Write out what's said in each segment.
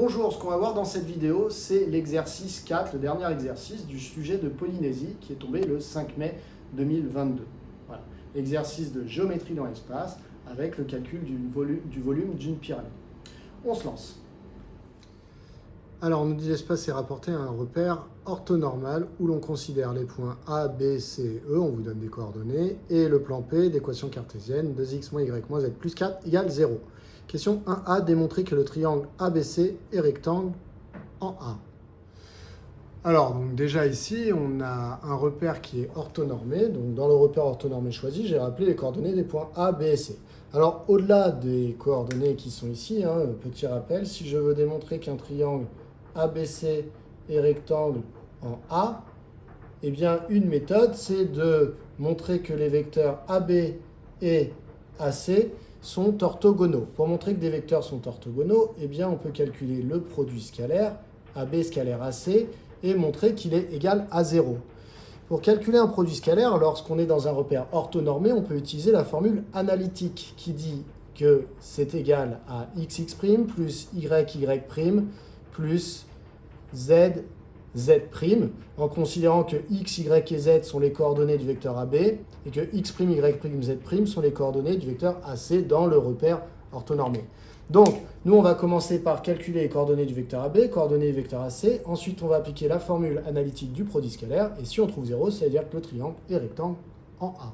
Bonjour, ce qu'on va voir dans cette vidéo, c'est l'exercice 4, le dernier exercice du sujet de Polynésie qui est tombé le 5 mai 2022. Voilà. Exercice de géométrie dans l'espace avec le calcul du volume d'une pyramide. On se lance. Alors, on nous dit l'espace est rapporté à un repère orthonormal où l'on considère les points A, B, C, E, on vous donne des coordonnées, et le plan P d'équation cartésienne 2x moins y moins z plus 4 égale 0. Question 1a, démontrer que le triangle ABC est rectangle en A. Alors, donc déjà ici, on a un repère qui est orthonormé. Donc, dans le repère orthonormé choisi, j'ai rappelé les coordonnées des points A, B et C. Alors, au-delà des coordonnées qui sont ici, petit rappel, si je veux démontrer qu'un triangle ABC est rectangle en A, eh bien, une méthode, c'est de montrer que les vecteurs AB et AC sont orthogonaux. Pour montrer que des vecteurs sont orthogonaux, eh bien, on peut calculer le produit scalaire AB scalaire AC et montrer qu'il est égal à 0. Pour calculer un produit scalaire, lorsqu'on est dans un repère orthonormé, on peut utiliser la formule analytique qui dit que c'est égal à xx' plus yy' plus z en considérant que x, y et z sont les coordonnées du vecteur AB et que x', y', z' sont les coordonnées du vecteur AC dans le repère orthonormé. Donc, nous, on va commencer par calculer les coordonnées du vecteur AB, coordonnées du vecteur AC. Ensuite, on va appliquer la formule analytique du produit scalaire. Et si on trouve 0, c'est-à-dire que le triangle est rectangle en A.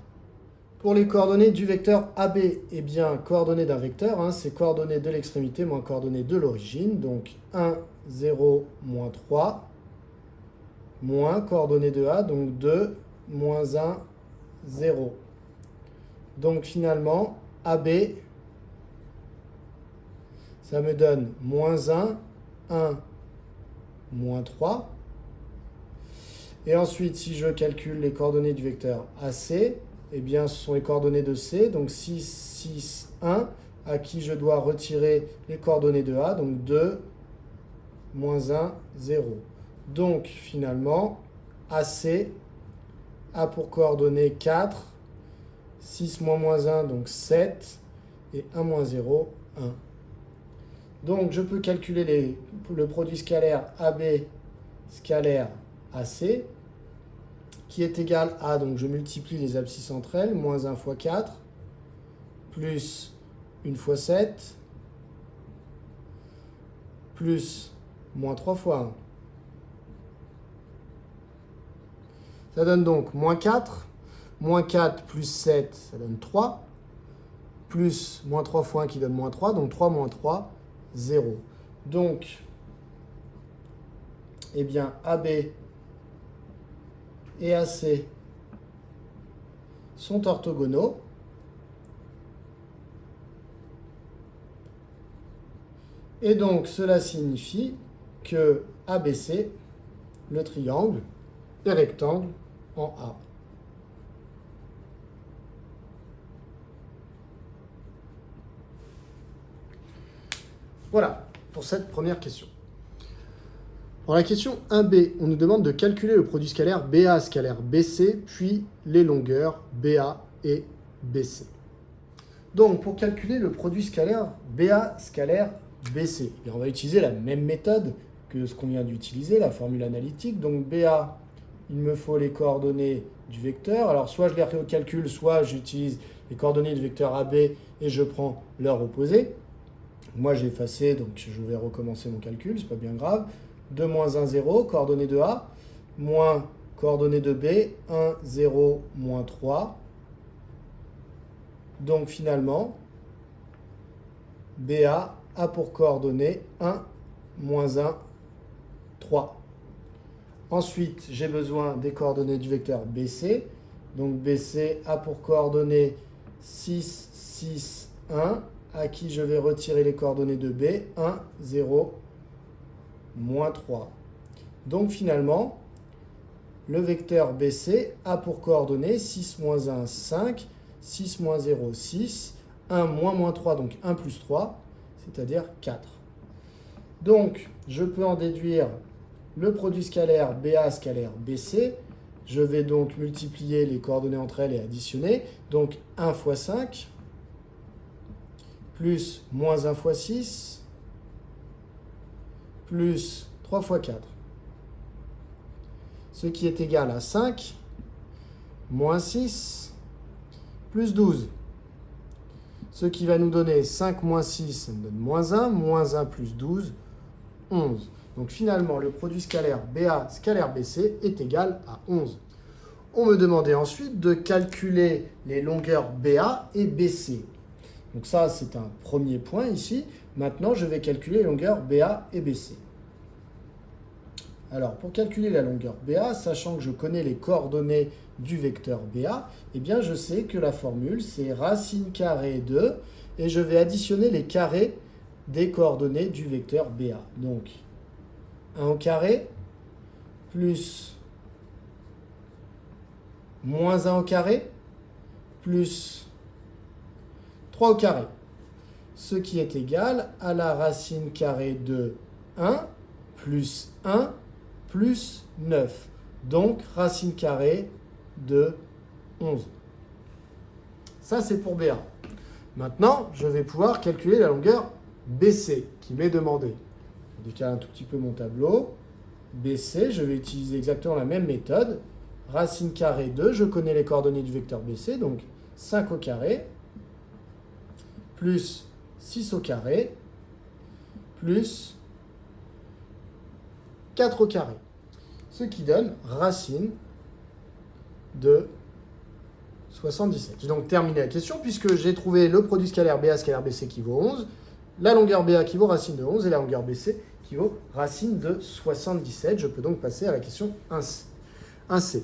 Pour les coordonnées du vecteur AB, eh bien, coordonnées d'un vecteur, c'est coordonnées de l'extrémité moins coordonnées de l'origine. Donc, 1, 0, moins 3, moins coordonnées de A, donc 2, moins 1, 0. Donc, finalement, AB, ça me donne moins 1, 1, moins 3. Et ensuite, si je calcule les coordonnées du vecteur AC, eh bien, ce sont les coordonnées de C, donc 6, 6, 1, à qui je dois retirer les coordonnées de A, donc 2, moins 1, 0. Donc, finalement, AC a pour coordonnées 4, 6 moins 1, donc 7, et 1 moins 0, 1. Donc, je peux calculer le produit scalaire AB scalaire AC, qui est égal à, donc je multiplie les abscisses entre elles, moins 1 fois 4, plus 1 fois 7, plus moins 3 fois 1. Ça donne donc moins 4 plus 7, ça donne 3, plus moins 3 fois 1 qui donne moins 3, donc 3 moins 3, 0. Donc, eh bien, AB et AC sont orthogonaux. Et donc, cela signifie que ABC, le triangle, est rectangle en A. Voilà pour cette première question. Dans la question 1b, on nous demande de calculer le produit scalaire BA scalaire BC, puis les longueurs BA et BC. Donc, pour calculer le produit scalaire BA scalaire BC, on va utiliser la même méthode que ce qu'on vient d'utiliser, la formule analytique. Donc, BA, il me faut les coordonnées du vecteur. Alors, soit je les refais au calcul, soit j'utilise les coordonnées du vecteur AB et je prends leur opposé. Moi, j'ai effacé, donc je vais recommencer mon calcul, c'est pas bien grave. 2, moins 1, 0, coordonnées de A, moins coordonnées de B, 1, 0, moins 3. Donc, finalement, BA a pour coordonnées 1, moins 1, 3. Ensuite, j'ai besoin des coordonnées du vecteur BC. Donc, BC a pour coordonnées 6, 6, 1, à qui je vais retirer les coordonnées de B, 1, 0, moins 3. Donc, finalement, le vecteur BC a pour coordonnées 6, moins 1, 5, 6, moins 0, 6, 1, moins 3, donc 1 plus 3, c'est-à-dire 4. Donc, je peux en déduire le produit scalaire BA scalaire BC. Je vais donc multiplier les coordonnées entre elles et additionner. Donc, 1 fois 5, plus moins 1 fois 6, plus 3 fois 4, ce qui est égal à 5, moins 6, plus 12. Ce qui va nous donner 5 moins 6, ça nous donne moins 1 plus 12, 11. Donc finalement, le produit scalaire BA scalaire BC est égal à 11. On me demandait ensuite de calculer les longueurs BA et BC. Donc ça, c'est un premier point ici. Maintenant, je vais calculer les longueurs BA et BC. Alors, pour calculer la longueur BA, sachant que je connais les coordonnées du vecteur BA, eh bien, je sais que la formule, c'est racine carrée de, et je vais additionner les carrés des coordonnées du vecteur BA. Donc, 1 au carré, plus moins 1 au carré, plus 3 au carré. Ce qui est égal à la racine carrée de 1 plus 1 plus 9. Donc, racine carrée de 11. Ça, c'est pour BA. Maintenant, je vais pouvoir calculer la longueur BC qui m'est demandée. Je décale un tout petit peu mon tableau. BC, je vais utiliser exactement la même méthode. Racine carrée de, je connais les coordonnées du vecteur BC, donc 5 au carré, plus 6 au carré, plus 4 au carré. Ce qui donne racine de 77. J'ai donc terminé la question puisque j'ai trouvé le produit scalaire BA scalaire BC qui vaut 11, la longueur BA qui vaut racine de 11 et la longueur BC qui vaut racine de 77. Je peux donc passer à la question 1C.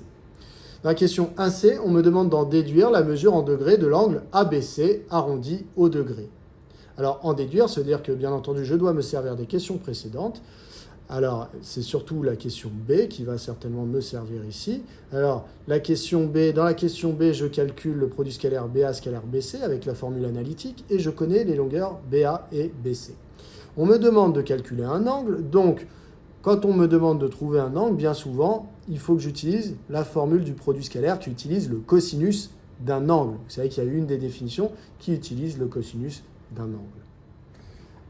Dans la question 1C, on me demande d'en déduire la mesure en degrés de l'angle ABC arrondi au degré. Alors, en déduire, ça veut dire que, bien entendu, je dois me servir des questions précédentes. Alors, c'est surtout la question B qui va certainement me servir ici. Alors, dans la question B, je calcule le produit scalaire BA scalaire BC avec la formule analytique et je connais les longueurs BA et BC. On me demande de calculer un angle, donc quand on me demande de trouver un angle, bien souvent, il faut que j'utilise la formule du produit scalaire qui utilise le cosinus d'un angle. Vous savez qu'il y a une des définitions qui utilise le cosinus d'un angle.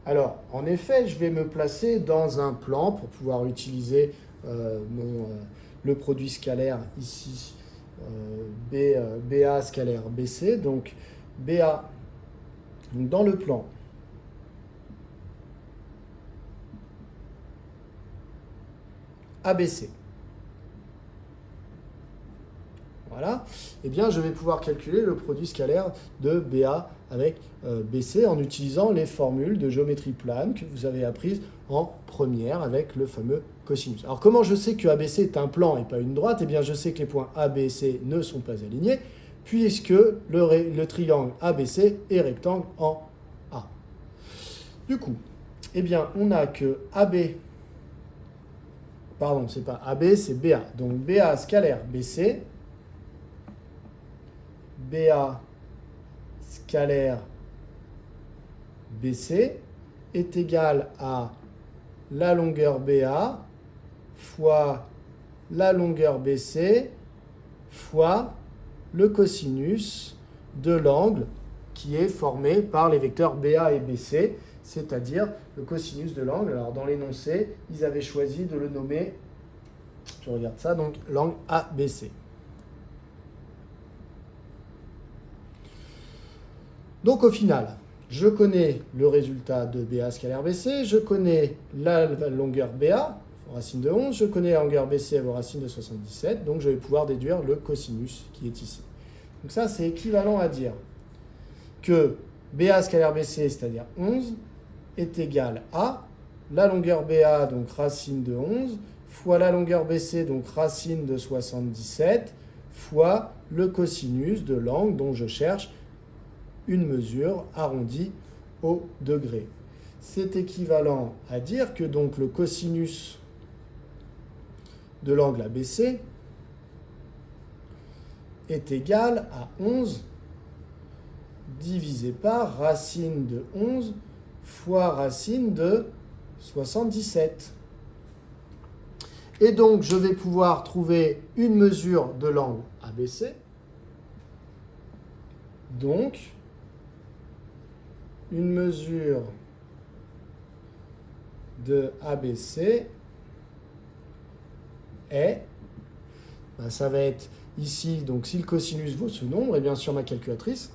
Alors, en effet, je vais me placer dans un plan pour pouvoir utiliser le produit scalaire ici, BA scalaire BC. Donc, BA, donc dans le plan, ABC. Voilà. Eh bien, je vais pouvoir calculer le produit scalaire de BA avec BC en utilisant les formules de géométrie plane que vous avez apprises en première avec le fameux cosinus. Alors, comment je sais que ABC est un plan et pas une droite? Eh bien, je sais que les points A, B et C ne sont pas alignés puisque le triangle ABC est rectangle en A. Du coup, eh bien, on a que AB... Pardon, c'est pas AB, c'est BA. Donc, BA scalaire BC... BA scalaire BC est égal à la longueur BA fois la longueur BC fois le cosinus de l'angle qui est formé par les vecteurs BA et BC, c'est-à-dire le cosinus de l'angle. Alors dans l'énoncé, ils avaient choisi de le nommer, je regarde ça, donc l'angle ABC. Donc au final, je connais le résultat de BA scalaire BC, je connais la longueur BA, racine de 11, je connais la longueur BC, elle vaut racine de 77, donc je vais pouvoir déduire le cosinus qui est ici. Donc ça, c'est équivalent à dire que BA scalaire BC, c'est-à-dire 11, est égal à la longueur BA, donc racine de 11, fois la longueur BC, donc racine de 77, fois le cosinus de l'angle dont je cherche une mesure arrondie au degré. C'est équivalent à dire que donc le cosinus de l'angle ABC est égal à 11 divisé par racine de 11 fois racine de 77. Et donc, je vais pouvoir trouver une mesure de l'angle ABC. Donc, une mesure de ABC est, ça va être ici, donc si le cosinus vaut ce nombre, et bien sur ma calculatrice,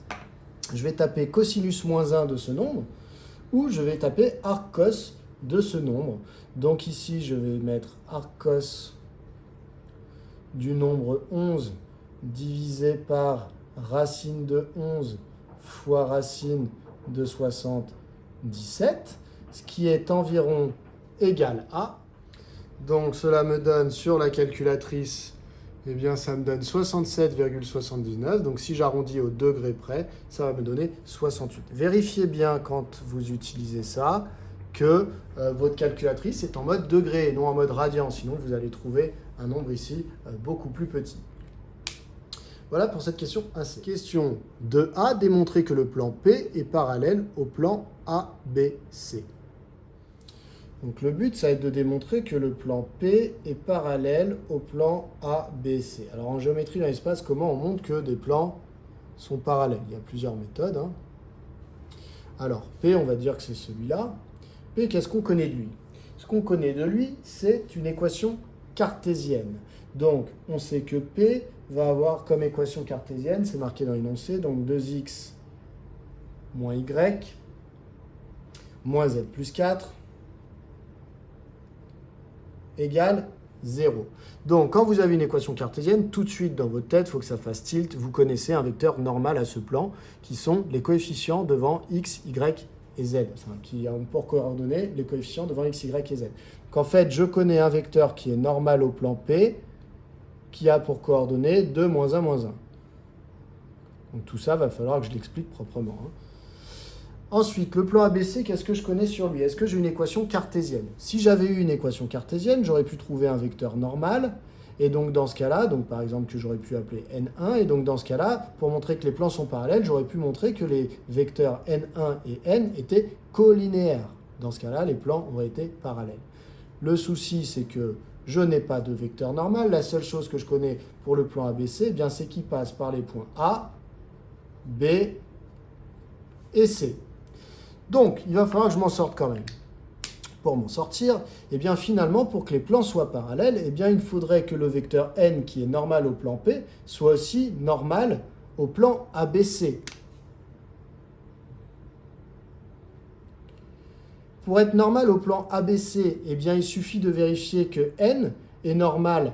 je vais taper cosinus moins 1 de ce nombre, ou je vais taper arc cos de ce nombre. Donc ici, je vais mettre arc cos du nombre 11 divisé par racine de 11 fois racine de 77, ce qui est environ égal à. Donc cela me donne sur la calculatrice, eh bien ça me donne 67,79. Donc si j'arrondis au degré près, ça va me donner 68. Vérifiez bien quand vous utilisez ça que votre calculatrice est en mode degré et non en mode radian. Sinon vous allez trouver un nombre ici beaucoup plus petit. Voilà pour cette question AC. Question 2A, démontrer que le plan P est parallèle au plan ABC. Donc le but, ça va être de démontrer que le plan P est parallèle au plan ABC. Alors en géométrie dans l'espace, comment on montre que des plans sont parallèles? Il y a plusieurs méthodes. Alors P, on va dire que c'est celui-là. P, qu'est-ce qu'on connaît de lui? Ce qu'on connaît de lui, c'est une équation cartésienne. Donc on sait que P va avoir comme équation cartésienne, c'est marqué dans l'énoncé, donc 2x moins y moins z plus 4 égale 0. Donc, quand vous avez une équation cartésienne, tout de suite dans votre tête, il faut que ça fasse tilt. Vous connaissez un vecteur normal à ce plan, qui sont les coefficients devant x, y et z. Enfin, qui ont pour coordonnées les coefficients devant x, y et z. Donc, en fait, je connais un vecteur qui est normal au plan P, qui a pour coordonnées 2, moins 1, moins 1. Donc, tout ça, va falloir que je l'explique proprement. Ensuite, le plan ABC, qu'est-ce que je connais sur lui? Est-ce que j'ai une équation cartésienne? Si j'avais eu une équation cartésienne, j'aurais pu trouver un vecteur normal. Et donc, dans ce cas-là, donc par exemple, que j'aurais pu appeler N1. Et donc, dans ce cas-là, pour montrer que les plans sont parallèles, j'aurais pu montrer que les vecteurs N1 et N étaient colinéaires. Dans ce cas-là, les plans auraient été parallèles. Le souci, c'est que je n'ai pas de vecteur normal. La seule chose que je connais pour le plan ABC, eh bien, c'est qu'il passe par les points A, B et C. Donc, il va falloir que je m'en sorte quand même. Pour m'en sortir, eh bien finalement, pour que les plans soient parallèles, eh bien il faudrait que le vecteur n qui est normal au plan P soit aussi normal au plan ABC. Pour être normal au plan ABC, eh bien il suffit de vérifier que n est normal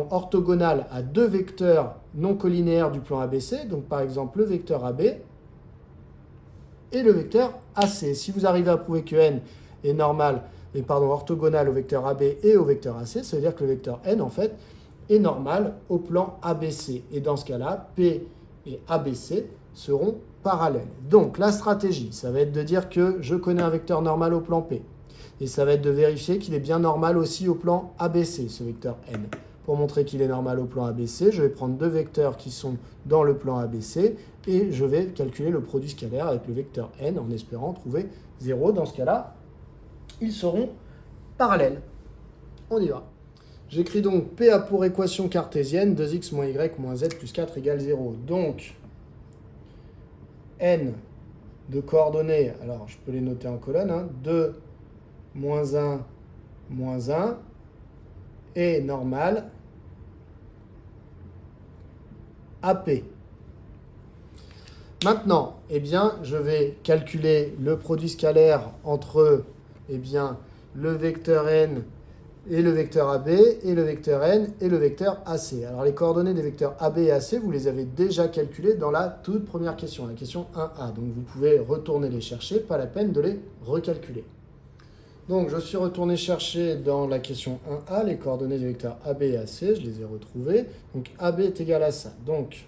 orthogonal à deux vecteurs non colinéaires du plan ABC, donc par exemple le vecteur AB et le vecteur AC. Si vous arrivez à prouver que n est orthogonal au vecteur AB et au vecteur AC, ça veut dire que le vecteur n, en fait, est normal au plan ABC. Et dans ce cas-là, P et ABC seront parallèles. Donc, la stratégie, ça va être de dire que je connais un vecteur normal au plan P. Et ça va être de vérifier qu'il est bien normal aussi au plan ABC, ce vecteur n. Pour montrer qu'il est normal au plan ABC, je vais prendre deux vecteurs qui sont dans le plan ABC et je vais calculer le produit scalaire avec le vecteur n en espérant trouver 0. Dans ce cas-là, ils seront parallèles. On y va. J'écris donc P a pour équation cartésienne 2x moins y moins z plus 4 égale 0. Donc, n de coordonnées, alors je peux les noter en colonne, 2, moins 1, moins 1, est normal AP. Maintenant, eh bien, je vais calculer le produit scalaire entre le vecteur n et le vecteur AB, et le vecteur n et le vecteur AC. Alors, les coordonnées des vecteurs AB et AC, vous les avez déjà calculées dans la toute première question, la question 1A. Donc, vous pouvez retourner les chercher, pas la peine de les recalculer. Donc, je suis retourné chercher dans la question 1A les coordonnées des vecteurs AB et AC, je les ai retrouvées. Donc, AB est égal à ça. Donc,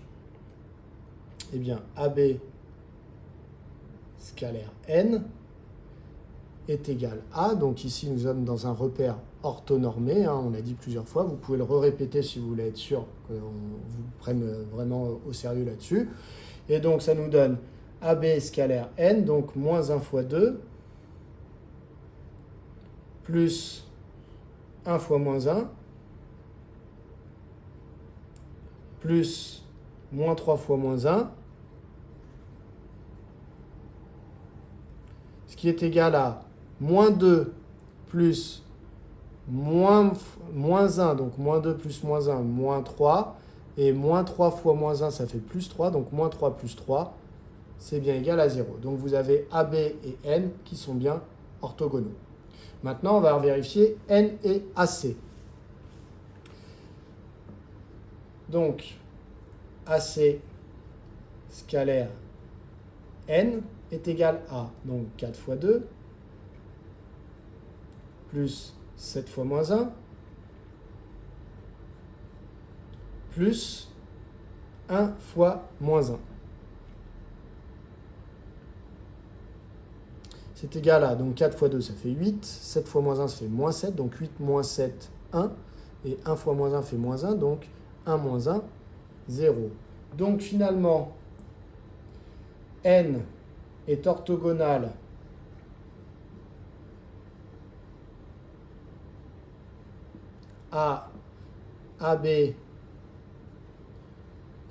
eh bien, AB scalaire n est égal à, donc ici nous sommes dans un repère orthonormé, on l'a dit plusieurs fois, vous pouvez le répéter si vous voulez être sûr qu'on vous prenne vraiment au sérieux là-dessus. Et donc, ça nous donne AB scalaire n, donc moins 1 fois 2, plus 1 fois moins 1, plus moins 3 fois moins 1, ce qui est égal à moins 2 plus moins 1, donc moins 2 plus moins 1, moins 3. Et moins 3 fois moins 1, ça fait plus 3. Donc moins 3 plus 3, c'est bien égal à 0. Donc vous avez AB et N qui sont bien orthogonaux. Maintenant, on va vérifier N et AC. Donc, AC scalaire N est égal à donc 4 fois 2 plus 7 fois moins 1 plus 1 fois moins 1. C'est égal à, donc 4 fois 2, ça fait 8. 7 fois moins 1, ça fait moins 7. Donc 8 moins 7, 1. Et 1 fois moins 1 fait moins 1. Donc 1 moins 1, 0. Donc finalement, N est orthogonal à AB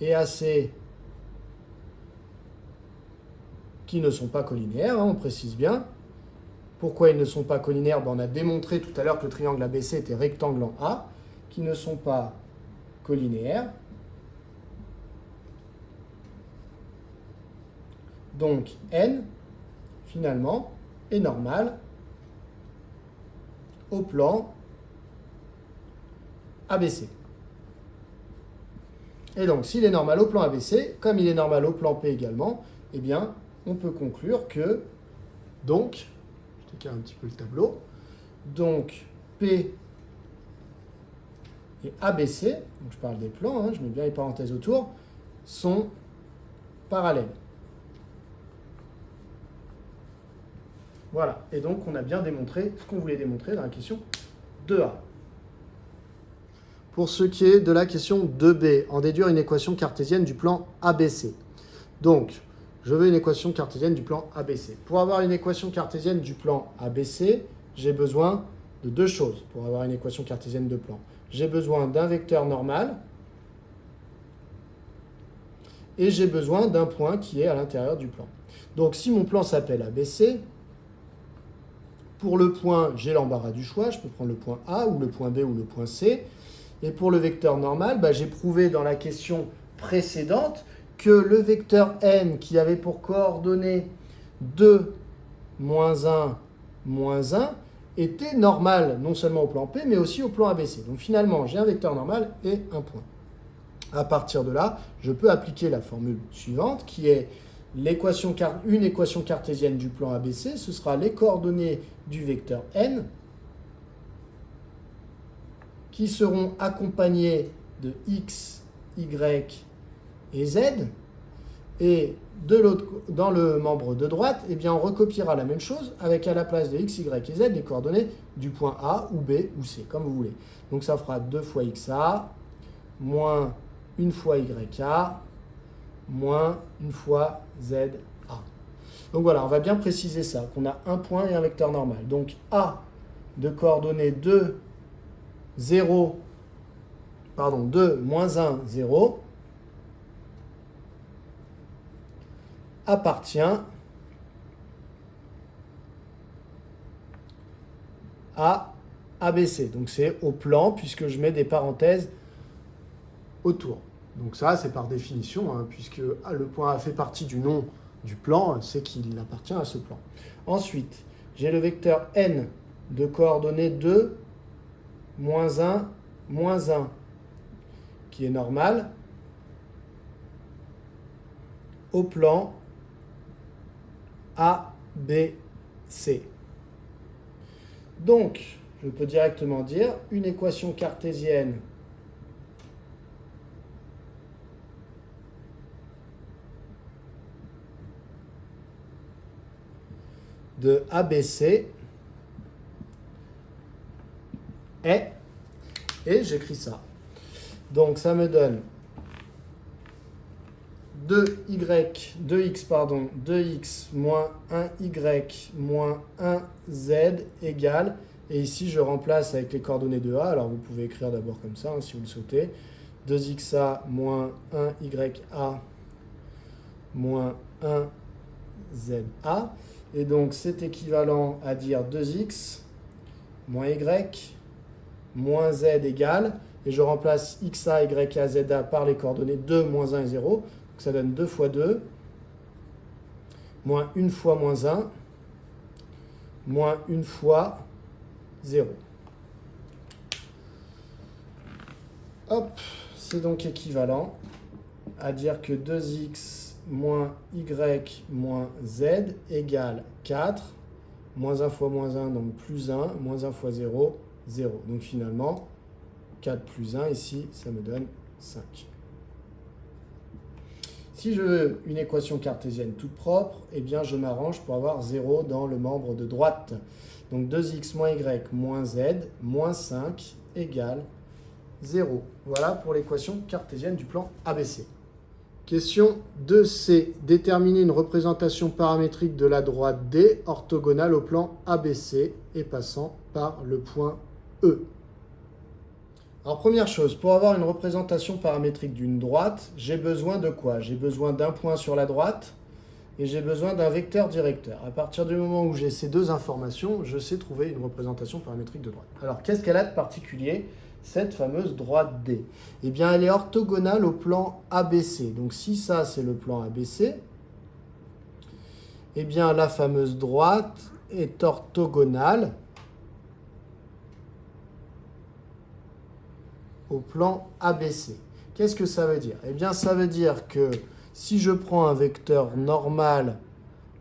et AC qui ne sont pas collinéaires, on précise bien. Pourquoi ils ne sont pas collinéaires? On a démontré tout à l'heure que le triangle ABC était rectangle en A, qui ne sont pas collinéaires. Donc N, finalement, est normal au plan ABC. Et donc, s'il est normal au plan ABC, comme il est normal au plan P également, eh bien, on peut conclure que, donc, je décale un petit peu le tableau, donc P et ABC, donc je parle des plans, je mets bien les parenthèses autour, sont parallèles. Voilà, et donc on a bien démontré ce qu'on voulait démontrer dans la question 2A. Pour ce qui est de la question 2B, en déduire une équation cartésienne du plan ABC. Donc, je veux une équation cartésienne du plan ABC. Pour avoir une équation cartésienne du plan ABC, j'ai besoin de deux choses pour avoir une équation cartésienne de plan. J'ai besoin d'un vecteur normal et j'ai besoin d'un point qui est à l'intérieur du plan. Donc, si mon plan s'appelle ABC, pour le point, j'ai l'embarras du choix. Je peux prendre le point A ou le point B ou le point C. Et pour le vecteur normal, j'ai prouvé dans la question précédente que le vecteur n qui avait pour coordonnées 2, moins 1, moins 1 était normal non seulement au plan P, mais aussi au plan ABC. Donc finalement, j'ai un vecteur normal et un point. À partir de là, je peux appliquer la formule suivante qui est une équation cartésienne du plan ABC. Ce sera les coordonnées du vecteur n qui seront accompagnées de x, y et z. Et dans le membre de droite, on recopiera la même chose avec à la place de x, y et z les coordonnées du point A ou B ou C, comme vous voulez. Donc ça fera 2 fois xa moins 1 fois ya moins 1 fois za. Donc voilà, on va bien préciser ça, qu'on a un point et un vecteur normal. Donc A de coordonnées 2, 2, moins 1, 0, appartient à ABC. Donc c'est au plan, puisque je mets des parenthèses autour. Donc ça, c'est par définition, puisque le point A fait partie du nom du plan, c'est qu'il appartient à ce plan. Ensuite, j'ai le vecteur n de coordonnées 2, moins 1, moins 1, qui est normal au plan A, B, C. Donc, je peux directement dire une équation cartésienne de ABC est, et j'écris ça. Donc ça me donne 2x moins 1y moins 1z égale, et ici je remplace avec les coordonnées de A, alors vous pouvez écrire d'abord comme ça si vous le souhaitez, 2xa moins 1ya moins 1za, et donc c'est équivalent à dire 2x moins y, moins z égale, et je remplace xa, ya, za par les coordonnées 2, moins 1 et 0. Donc ça donne 2 fois 2, moins 1 fois moins 1, moins 1 fois 0. Hop, c'est donc équivalent à dire que 2x moins y moins z égale 4, moins 1 fois moins 1, donc plus 1, moins 1 fois 0, 0. Donc finalement, 4 plus 1, ici, ça me donne 5. Si je veux une équation cartésienne toute propre, eh bien je m'arrange pour avoir 0 dans le membre de droite. Donc 2x moins y moins z moins 5 égale 0. Voilà pour l'équation cartésienne du plan ABC. Question 2C. Déterminer une représentation paramétrique de la droite D orthogonale au plan ABC et passant par le point E. Alors première chose, pour avoir une représentation paramétrique d'une droite, j'ai besoin de quoi? J'ai besoin d'un point sur la droite et j'ai besoin d'un vecteur directeur. À partir du moment où j'ai ces deux informations, je sais trouver une représentation paramétrique de droite. Alors qu'est-ce qu'elle a de particulier, cette fameuse droite D? Eh bien, elle est orthogonale au plan ABC. Donc si ça, c'est le plan ABC, eh bien, la fameuse droite est orthogonale au plan ABC. Qu'est-ce que ça veut dire? Eh bien, ça veut dire que si je prends un vecteur normal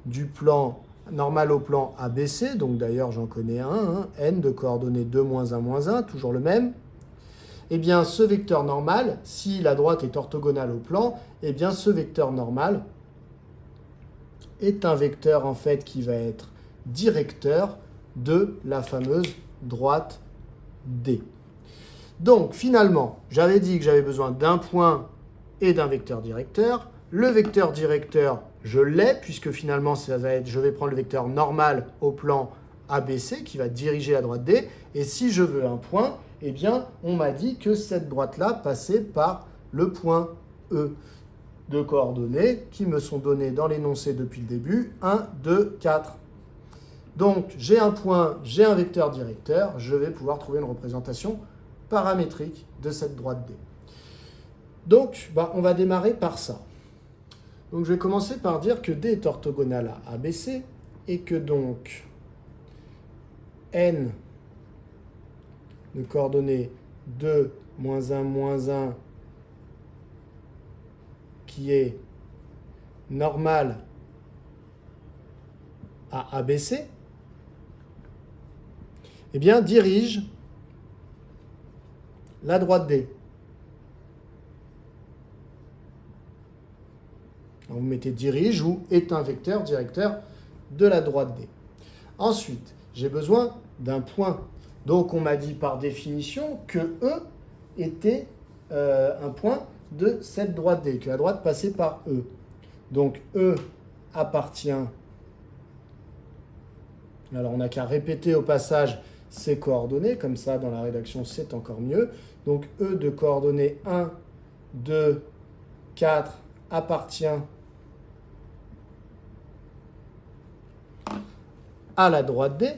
du plan normal au plan ABC, donc d'ailleurs j'en connais un, n de coordonnées 2, moins 1, toujours le même, eh bien ce vecteur normal, si la droite est orthogonale au plan, eh bien ce vecteur normal est un vecteur en fait qui va être directeur de la fameuse droite D. Donc finalement, j'avais dit que j'avais besoin d'un point et d'un vecteur directeur. Le vecteur directeur, je l'ai, puisque finalement, ça va être, je vais prendre le vecteur normal au plan ABC qui va diriger la droite D. Et si je veux un point, eh bien, on m'a dit que cette droite-là passait par le point E. De coordonnées qui me sont données dans l'énoncé depuis le début, 1, 2, 4. Donc, j'ai un point, j'ai un vecteur directeur, je vais pouvoir trouver une représentation paramétrique de cette droite D. Donc, on va démarrer par ça. Donc, je vais commencer par dire que D est orthogonal à ABC et que donc n de coordonnées 2, moins 1, qui est normal à ABC, eh bien, dirige la droite D. Donc, vous mettez dirige ou est un vecteur directeur de la droite D. Ensuite, j'ai besoin d'un point. Donc, on m'a dit par définition que E était un point de cette droite D, que la droite passait par E. Donc, E appartient... Alors, on n'a qu'à répéter au passage ces coordonnées, comme ça, dans la rédaction, c'est encore mieux. Donc, E de coordonnées 1, 2, 4 appartient à la droite D.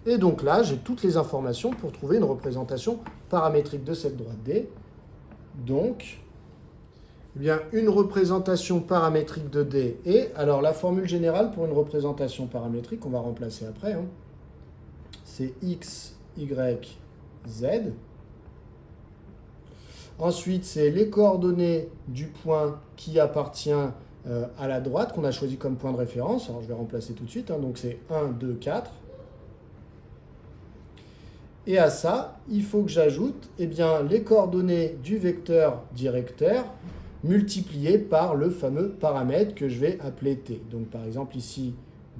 Et donc là, j'ai toutes les informations pour trouver une représentation paramétrique de cette droite D. Donc, eh bien, une représentation paramétrique de D est... Alors, la formule générale pour une représentation paramétrique, on va remplacer après, c'est x, y, z. Ensuite, c'est les coordonnées du point qui appartient à la droite, qu'on a choisi comme point de référence. Alors, je vais remplacer tout de suite. Donc, c'est 1, 2, 4. Et à ça, il faut que j'ajoute les coordonnées du vecteur directeur multipliées par le fameux paramètre que je vais appeler t. Donc, par exemple, ici,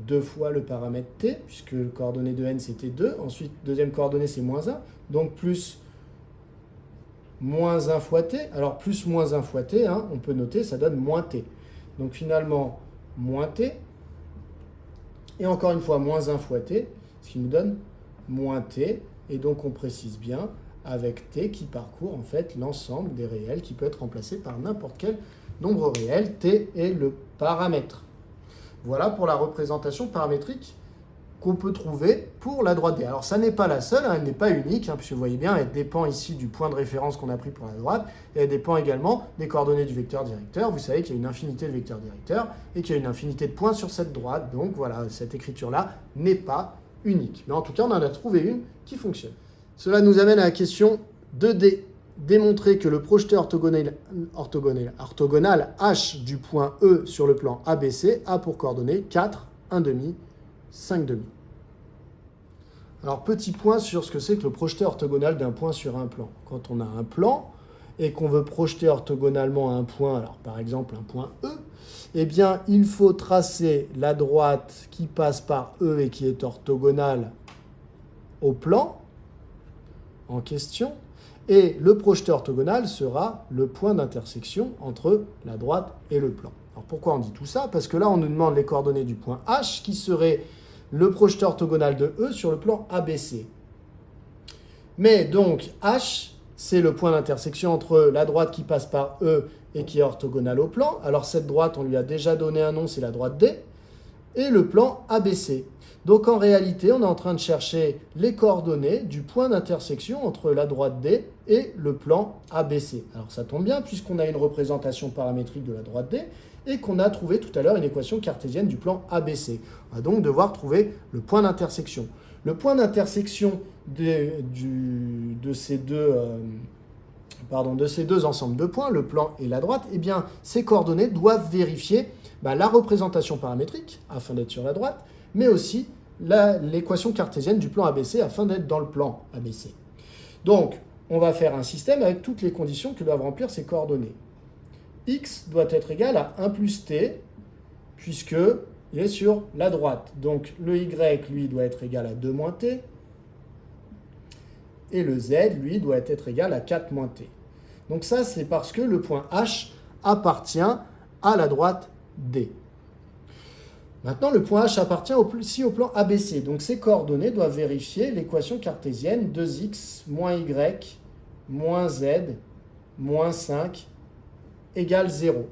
2 fois le paramètre t, puisque le coordonnée de n, c'était 2. Ensuite, deuxième coordonnée, c'est moins 1. Donc, plus moins 1 fois t. Alors, plus moins 1 fois t, on peut noter, ça donne moins t. Donc, finalement, moins t. Et encore une fois, moins 1 fois t, ce qui nous donne moins t. Et donc, on précise bien avec t qui parcourt en fait l'ensemble des réels qui peut être remplacé par n'importe quel nombre réel. T est le paramètre. Voilà pour la représentation paramétrique qu'on peut trouver pour la droite D. Alors ça n'est pas la seule, elle n'est pas unique, puisque vous voyez bien, elle dépend ici du point de référence qu'on a pris pour la droite, et elle dépend également des coordonnées du vecteur directeur. Vous savez qu'il y a une infinité de vecteurs directeurs, et qu'il y a une infinité de points sur cette droite, donc voilà, cette écriture-là n'est pas unique. Mais en tout cas, on en a trouvé une qui fonctionne. Cela nous amène à la question 2D. Démontrer que le projeté orthogonal H du point E sur le plan ABC a pour coordonnées 4, 1,5, 5,5. Alors, petit point sur ce que c'est que le projeté orthogonal d'un point sur un plan. Quand on a un plan et qu'on veut projeter orthogonalement un point, alors par exemple un point E, eh bien, il faut tracer la droite qui passe par E et qui est orthogonale au plan en question. Et le projeté orthogonal sera le point d'intersection entre la droite et le plan. Alors pourquoi on dit tout ça? Parce que là, on nous demande les coordonnées du point H, qui serait le projeté orthogonal de E sur le plan ABC. Mais donc, H, c'est le point d'intersection entre la droite qui passe par E et qui est orthogonale au plan. Alors cette droite, on lui a déjà donné un nom, c'est la droite D, et le plan ABC. Donc en réalité, on est en train de chercher les coordonnées du point d'intersection entre la droite D et le plan ABC. Alors ça tombe bien puisqu'on a une représentation paramétrique de la droite D et qu'on a trouvé tout à l'heure une équation cartésienne du plan ABC. On va donc devoir trouver le point d'intersection. Le point d'intersection de ces deux ensembles de points, le plan et la droite, eh bien ces coordonnées doivent vérifier la représentation paramétrique afin d'être sur la droite, mais aussi l'équation cartésienne du plan ABC afin d'être dans le plan ABC. Donc, on va faire un système avec toutes les conditions que doivent remplir ces coordonnées. X doit être égal à 1 plus t, puisqu'il est sur la droite. Donc, le Y, lui, doit être égal à 2 moins t, et le Z, lui, doit être égal à 4 moins t. Donc ça, c'est parce que le point H appartient à la droite D. Maintenant, le point H appartient aussi au plan ABC. Donc, ces coordonnées doivent vérifier l'équation cartésienne 2x moins y moins z moins 5 égale 0.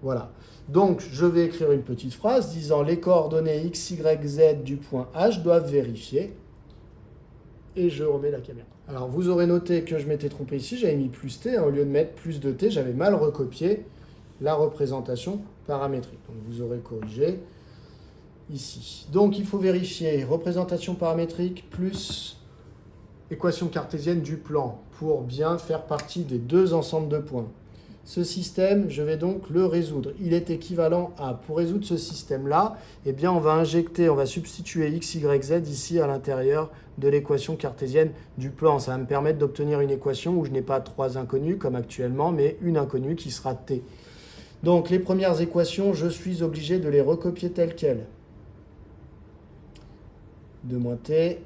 Voilà. Donc, je vais écrire une petite phrase disant les coordonnées x, y, z du point H doivent vérifier. Et je remets la caméra. Alors, vous aurez noté que je m'étais trompé ici. J'avais mis plus t. Au lieu de mettre plus de t, j'avais mal recopié la représentation paramétrique. Donc, vous aurez corrigé ici. Donc, il faut vérifier représentation paramétrique plus équation cartésienne du plan pour bien faire partie des deux ensembles de points. Ce système, je vais donc le résoudre. Il est équivalent à, pour résoudre ce système-là, eh bien, on va substituer x, y, z ici à l'intérieur de l'équation cartésienne du plan. Ça va me permettre d'obtenir une équation où je n'ai pas 3 inconnus comme actuellement, mais une inconnue qui sera t. Donc, les premières équations, je suis obligé de les recopier telles quelles. 2 moins t,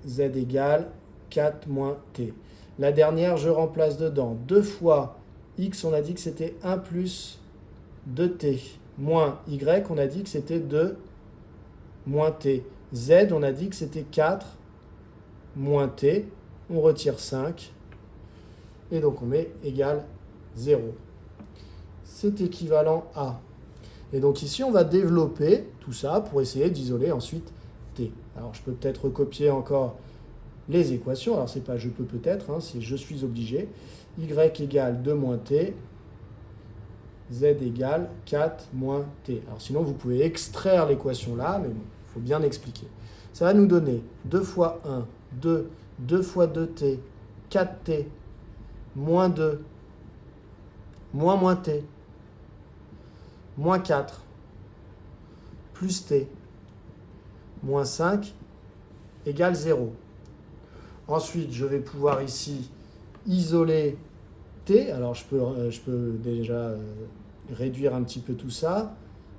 z égale 4 moins t. La dernière, je remplace dedans 2 fois x, on a dit que c'était 1 plus 2t, moins y, on a dit que c'était 2 moins t. Z, on a dit que c'était 4 moins t, on retire 5, et donc on met égal 0. C'est équivalent à. Et donc ici, on va développer tout ça pour essayer d'isoler ensuite t. Alors, je peux peut-être recopier encore les équations. Alors, c'est pas je peux peut-être, c'est je suis obligé. Y égale 2 moins t, z égale 4 moins t. Alors, sinon, vous pouvez extraire l'équation là, mais bon, il faut bien expliquer. Ça va nous donner 2 fois 1, 2, 2 fois 2t, 4t, moins 2, moins t, moins 4, plus t, moins 5, égale 0. Ensuite, je vais pouvoir ici isoler t. Alors, je peux déjà réduire un petit peu tout ça.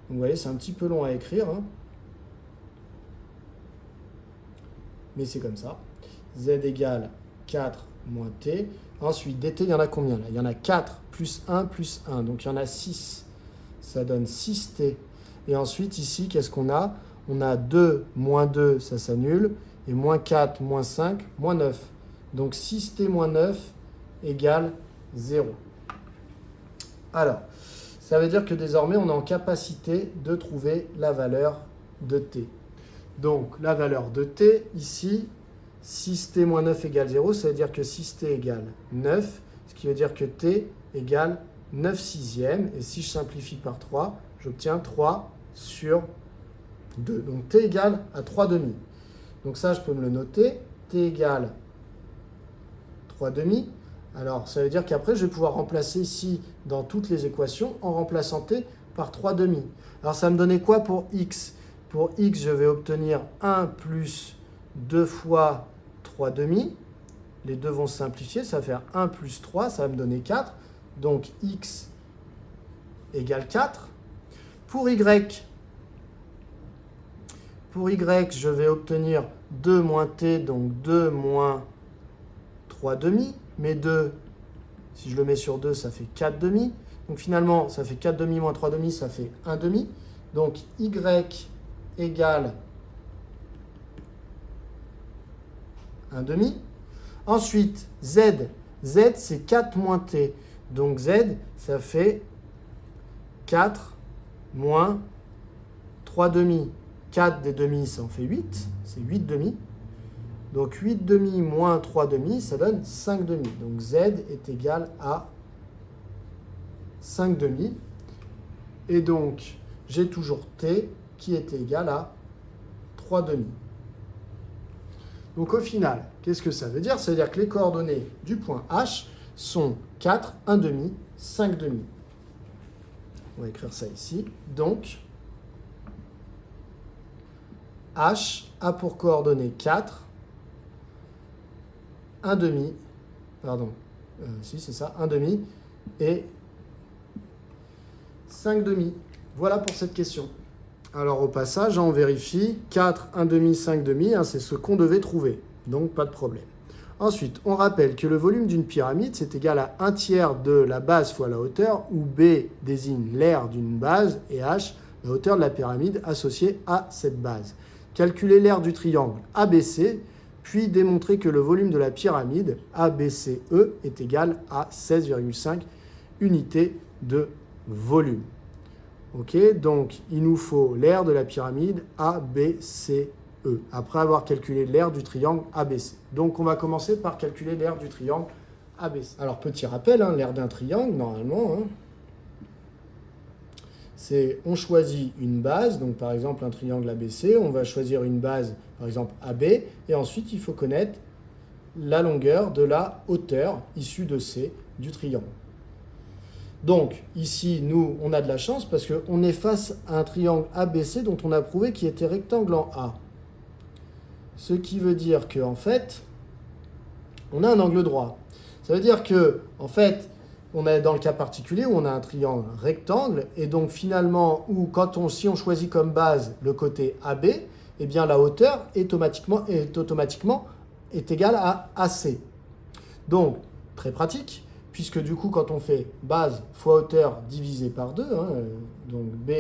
Donc, vous voyez, c'est un petit peu long à écrire. Mais c'est comme ça. Z égale 4 moins t. Ensuite, dt, il y en a combien là? Il y en a 4 plus 1 plus 1. Donc, il y en a 6. Ça donne 6t. Et ensuite, ici, qu'est-ce qu'on a? On a 2 moins 2, ça s'annule. Et moins 4, moins 5, moins 9. Donc 6t moins 9 égale 0. Alors, Ça veut dire que désormais, on est en capacité de trouver la valeur de t. Donc, la valeur de t, ici, 6t moins 9 égale 0, ça veut dire que 6t égale 9, ce qui veut dire que t égale 9 sixièmes. Et si je simplifie par 3, j'obtiens 3 sur 2. Donc, t égale à 3 demi. Donc ça, je peux me le noter. T égale 3 demi. Alors, ça veut dire qu'après, je vais pouvoir remplacer ici dans toutes les équations en remplaçant t par 3 demi. Alors, ça va me donner quoi pour x? Pour x, je vais obtenir 1 plus 2 fois 3 demi. Les deux vont se simplifier, ça va faire 1 plus 3, ça va me donner 4. Donc, x égale 4. Pour y, je vais obtenir 2 moins t, donc 2 moins 3 demi. Mais 2, si je le mets sur 2, ça fait 4 demi. Donc finalement, ça fait 4 demi moins 3 demi, ça fait 1 demi. Donc y égale 1 demi. Ensuite, z. Z, c'est 4 moins t. Donc z, ça fait 4 moins 3 demi. 4 des demi, ça en fait 8. C'est 8 demi. Donc 8 demi moins 3 demi, ça donne 5 demi. Donc z est égal à 5 demi. Et donc, j'ai toujours t qui est égal à 3 demi. Donc au final, qu'est-ce que ça veut dire? Ça veut dire que les coordonnées du point H sont 4, 1 demi, 5 demi. On va écrire ça ici. Donc, H a pour coordonnées 4, 1 demi, pardon, si c'est ça, 1 demi et 5 demi. Voilà pour cette question. Alors au passage, on vérifie 4, 1 demi, 5 demi, c'est ce qu'on devait trouver, donc pas de problème. Ensuite, on rappelle que le volume d'une pyramide, c'est égal à 1 tiers de la base fois la hauteur, où B désigne l'aire d'une base et H, la hauteur de la pyramide associée à cette base. Calculer l'aire du triangle ABC, puis démontrer que le volume de la pyramide ABCE est égal à 16,5 unités de volume. Ok, donc il nous faut l'aire de la pyramide ABCE, après avoir calculé l'aire du triangle ABC. Donc on va commencer par calculer l'aire du triangle ABC. Alors petit rappel, l'aire d'un triangle, normalement, c'est on choisit une base, donc par exemple un triangle ABC, on va choisir une base, par exemple AB, et ensuite il faut connaître la longueur de la hauteur issue de C du triangle. Donc ici, nous, on a de la chance parce qu'on est face à un triangle ABC dont on a prouvé qu'il était rectangle en A. Ce qui veut dire qu'en fait, on a un angle droit. Ça veut dire que, en fait, on est dans le cas particulier où on a un triangle rectangle, et donc finalement, si on choisit comme base le côté AB, eh bien la hauteur est automatiquement égale à AC. Donc, très pratique, puisque du coup, quand on fait base fois hauteur divisé par 2, donc B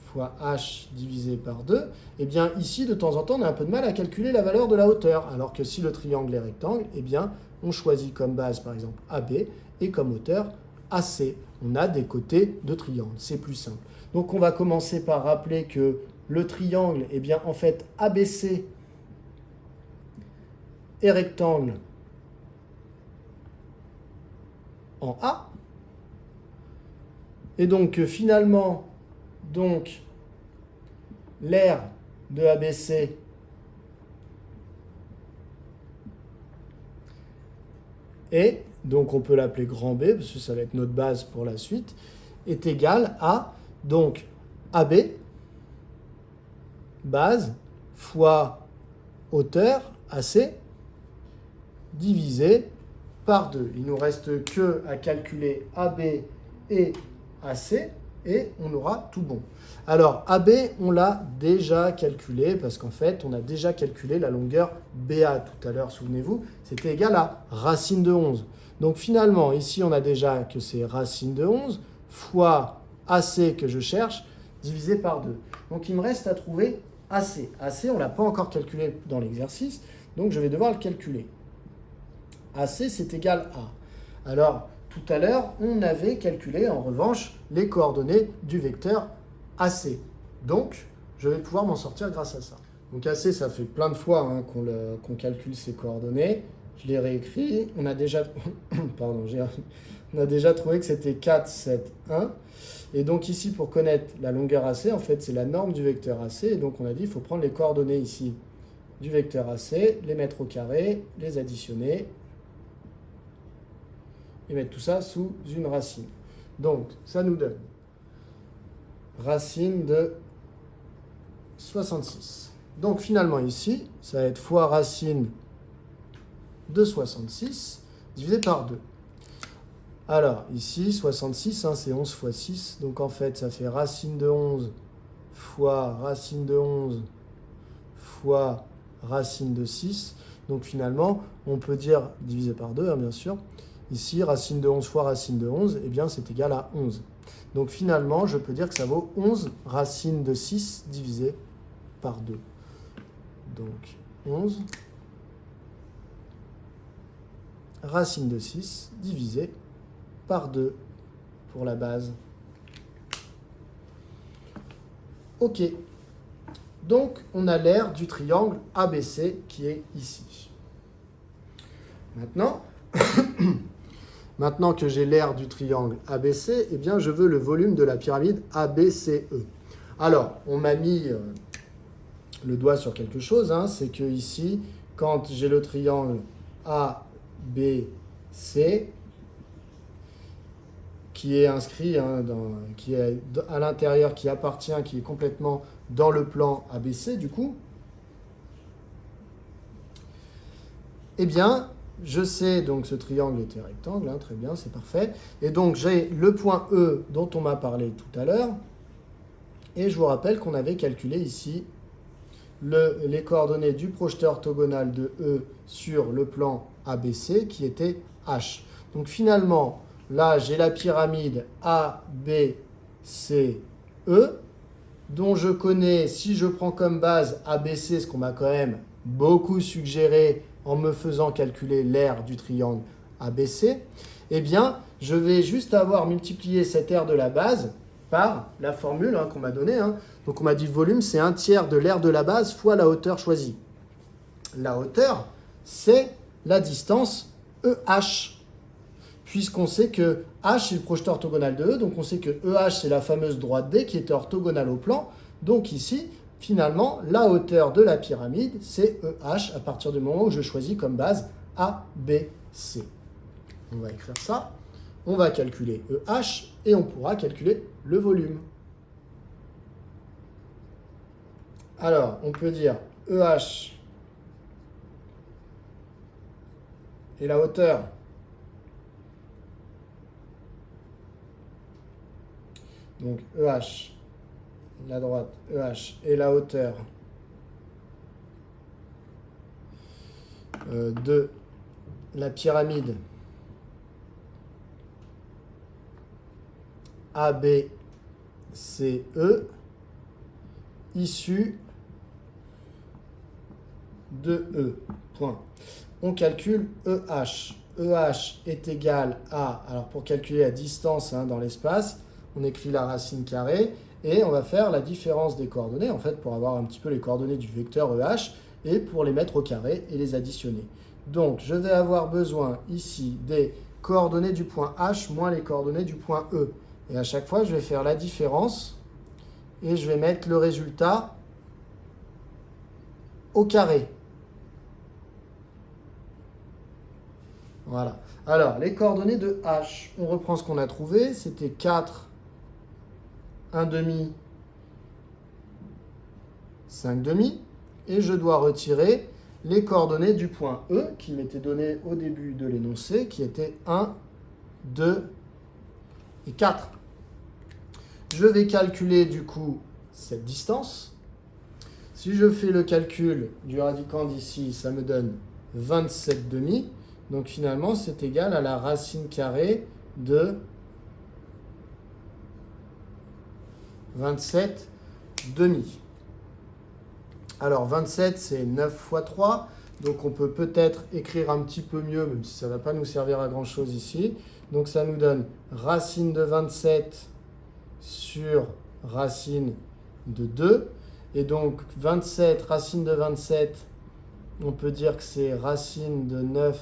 fois H divisé par 2, eh bien ici, de temps en temps, on a un peu de mal à calculer la valeur de la hauteur, alors que si le triangle est rectangle, eh bien, on choisit comme base, par exemple, AB, et comme hauteur, AC. On a des côtés de triangle, c'est plus simple. Donc on va commencer par rappeler que le triangle, eh bien, en fait, ABC est rectangle en A. Et donc finalement, l'aire de ABC est, donc on peut l'appeler grand B, parce que ça va être notre base pour la suite, est égal à, donc, AB, base, fois hauteur, AC, divisé par 2. Il ne nous reste que à calculer AB et AC, et on aura tout bon. Alors, AB, on l'a déjà calculé, parce qu'en fait, on a déjà calculé la longueur BA tout à l'heure, souvenez-vous, c'était égal à racine de 11. Donc finalement, ici, on a déjà que c'est racine de 11 fois AC que je cherche, divisé par 2. Donc il me reste à trouver AC. AC, on ne l'a pas encore calculé dans l'exercice, donc je vais devoir le calculer. AC, c'est égal à. Alors, tout à l'heure, on avait calculé en revanche les coordonnées du vecteur AC. Donc, je vais pouvoir m'en sortir grâce à ça. Donc AC, ça fait plein de fois hein, qu'on calcule ces coordonnées. Je les réécris. On a déjà, pardon, on a déjà trouvé que c'était 4, 7, 1. Et donc ici, pour connaître la longueur AC, en fait, c'est la norme du vecteur AC. Et donc on a dit qu'il faut prendre les coordonnées ici du vecteur AC, les mettre au carré, les additionner et mettre tout ça sous une racine. Donc, ça nous donne racine de 66. Donc, finalement, ici, ça va être fois racine de 66 divisé par 2. Alors, ici, 66, hein, c'est 11 fois 6. Donc, en fait, ça fait racine de 11 fois racine de 11 fois racine de 6. Donc, finalement, on peut dire, divisé par 2, hein, bien sûr, ici, racine de 11 fois racine de 11, eh bien, c'est égal à 11. Donc, finalement, je peux dire que ça vaut 11 racine de 6 divisé par 2. Donc, 11 racine de 6 divisé par 2 pour la base. OK. Donc, on a l'aire du triangle ABC qui est ici. Maintenant, maintenant que j'ai l'aire du triangle ABC, eh bien, je veux le volume de la pyramide ABCE. Alors, on m'a mis le doigt sur quelque chose, hein, c'est que ici, quand j'ai le triangle ABC qui est inscrit, hein, qui est à l'intérieur, qui appartient, qui est complètement dans le plan ABC, du coup, eh bien, je sais, donc ce triangle était rectangle, hein, très bien, c'est parfait. Et donc, j'ai le point E dont on m'a parlé tout à l'heure. Et je vous rappelle qu'on avait calculé ici les coordonnées du projeté orthogonal de E sur le plan ABC qui était H. Donc finalement, là, j'ai la pyramide ABCE dont je connais, si je prends comme base ABC, ce qu'on m'a quand même beaucoup suggéré en me faisant calculer l'aire du triangle ABC, eh bien, je vais juste avoir multiplié cette aire de la base par la formule hein, qu'on m'a donnée. Hein. Donc, on m'a dit le volume, c'est 1/3 de l'aire de la base fois la hauteur choisie. La hauteur, c'est la distance EH. Puisqu'on sait que H est le projeté orthogonal de E, donc on sait que EH, c'est la fameuse droite D qui était orthogonale au plan. Donc ici, finalement, la hauteur de la pyramide, c'est EH à partir du moment où je choisis comme base ABC. On va écrire ça. On va calculer EH et on pourra calculer le volume. Alors, on peut dire EH et la hauteur. Donc EH, la droite, EH et la hauteur de la pyramide ABCE issue de E. Point. On calcule EH. EH est égal à, alors pour calculer la distance hein, dans l'espace, on écrit la racine carrée et on va faire la différence des coordonnées, en fait, pour avoir un petit peu les coordonnées du vecteur EH et pour les mettre au carré et les additionner. Donc, je vais avoir besoin ici des coordonnées du point H moins les coordonnées du point E. Et à chaque fois, je vais faire la différence et je vais mettre le résultat au carré. Voilà. Alors, les coordonnées de H, on reprend ce qu'on a trouvé, c'était 4, 1/2, 5/2, et je dois retirer les coordonnées du point E qui m'étaient données au début de l'énoncé, qui étaient 1, 2 et 4. Je vais calculer du coup cette distance. Si je fais le calcul du radicand d'ici, ça me donne 27/2. Donc finalement, c'est égal à la racine carrée de 27/2. Alors 27, c'est 9 fois 3. Donc on peut peut-être écrire un petit peu mieux, même si ça ne va pas nous servir à grand-chose ici. Donc ça nous donne racine de 27 sur racine de 2. Et donc 27, racine de 27, on peut dire que c'est racine de 9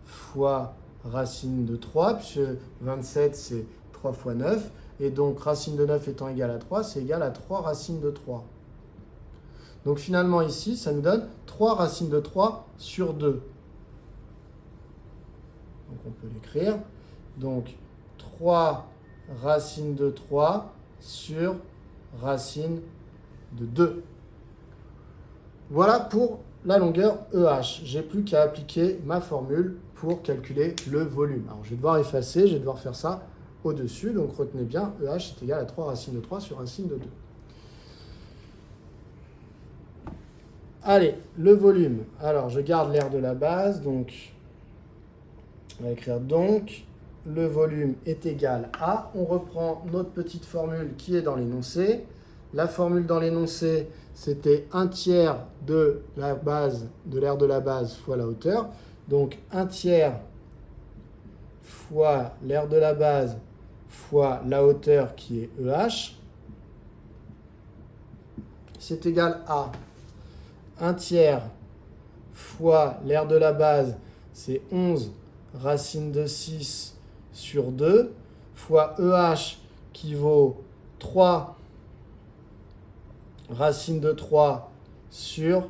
fois racine de 3, puisque 27 c'est 3 fois 9. Et donc racine de 9 étant égale à 3, c'est égal à 3 racines de 3. Donc finalement ici, ça nous donne 3 racines de 3 sur 2. Donc on peut l'écrire. Donc 3 racines de 3 sur racine de 2. Voilà pour la longueur EH. J'ai plus qu'à appliquer ma formule pour calculer le volume. Alors je vais devoir effacer, je vais devoir faire ça au-dessus. Donc retenez bien, EH est égal à 3 racines de 3 sur racine de 2. Allez, le volume. Alors, je garde l'aire de la base, donc on va écrire donc, le volume est égal à, on reprend notre petite formule qui est dans l'énoncé. La formule dans l'énoncé, c'était 1/3 de la base, de l'aire de la base fois la hauteur. Donc 1/3 fois l'aire de la base fois la hauteur qui est EH. C'est égal à 1/3 fois l'aire de la base, c'est 11 racine de 6 sur 2, fois EH qui vaut 3 racine de 3 sur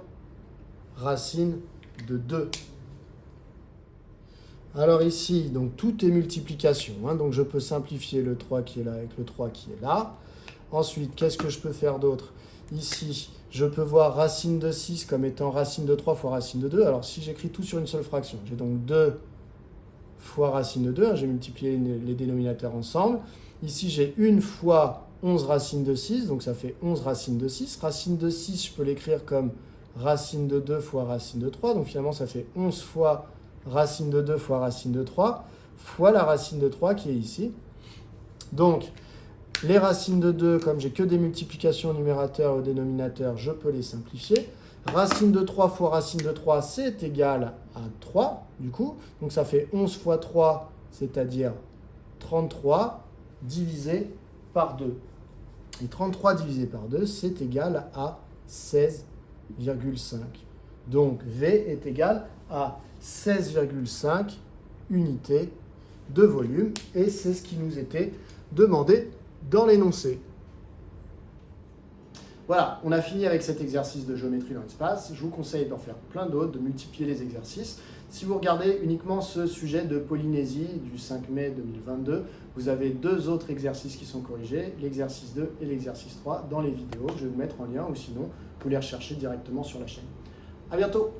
racine de 2. Alors ici, donc tout est multiplication, hein, donc je peux simplifier le 3 qui est là avec le 3 qui est là. Ensuite, qu'est-ce que je peux faire d'autre? Ici, je peux voir racine de 6 comme étant racine de 3 fois racine de 2. Alors, si j'écris tout sur une seule fraction, j'ai donc 2 fois racine de 2. Hein, j'ai multiplié les dénominateurs ensemble. Ici, j'ai 1 fois 11 racine de 6, donc ça fait 11 racine de 6. Racine de 6, je peux l'écrire comme racine de 2 fois racine de 3. Donc, finalement, ça fait 11 fois racine de 2 fois racine de 3 fois la racine de 3 qui est ici. Donc, les racines de 2, comme j'ai que des multiplications au numérateur et au dénominateur, je peux les simplifier. Racine de 3 fois racine de 3, c'est égal à 3, du coup. Donc ça fait 11 fois 3, c'est-à-dire 33, divisé par 2. Et 33 divisé par 2, c'est égal à 16,5. Donc V est égal à 16,5 unités de volume. Et c'est ce qui nous était demandé dans l'énoncé. Voilà, on a fini avec cet exercice de géométrie dans l'espace. Je vous conseille d'en faire plein d'autres, de multiplier les exercices. Si vous regardez uniquement ce sujet de Polynésie du 5 mai 2022, vous avez 2 autres exercices qui sont corrigés, l'exercice 2 et l'exercice 3 dans les vidéos. Je vais vous mettre en lien ou sinon, vous les recherchez directement sur la chaîne. À bientôt!